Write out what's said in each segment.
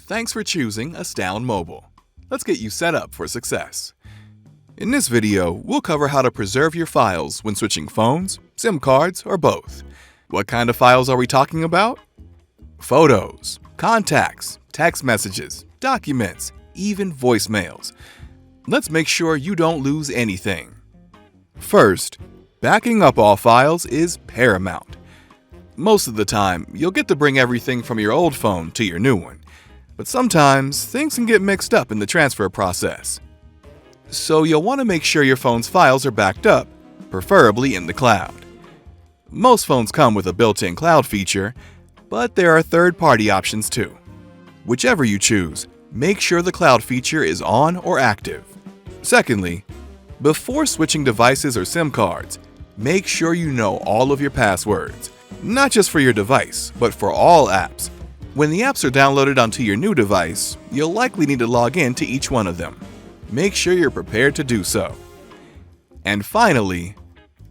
Thanks for choosing Astound Mobile. Let's get you set up for success. In this video, we'll cover how to preserve your files when switching phones, SIM cards, or both. What kind of files are we talking about? Photos, contacts, text messages, documents, even voicemails. Let's make sure you don't lose anything. First, backing up all files is paramount. Most of the time, you'll get to bring everything from your old phone to your new one, but sometimes things can get mixed up in the transfer process. So you'll want to make sure your phone's files are backed up, preferably in the cloud. Most phones come with a built-in cloud feature, but there are third-party options too. Whichever you choose, make sure the cloud feature is on or active. Secondly, before switching devices or SIM cards, make sure you know all of your passwords, not just for your device, but for all apps. When the apps are downloaded onto your new device, you'll likely need to log in to each one of them. Make sure you're prepared to do so. And finally,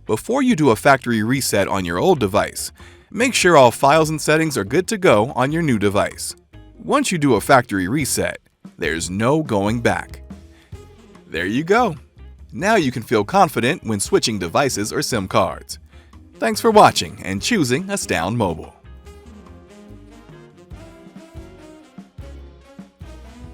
before you do a factory reset on your old device, make sure all files and settings are good to go on your new device. Once you do a factory reset, there's no going back. There you go. Now you can feel confident when switching devices or SIM cards. Thanks for watching and choosing Astound Mobile.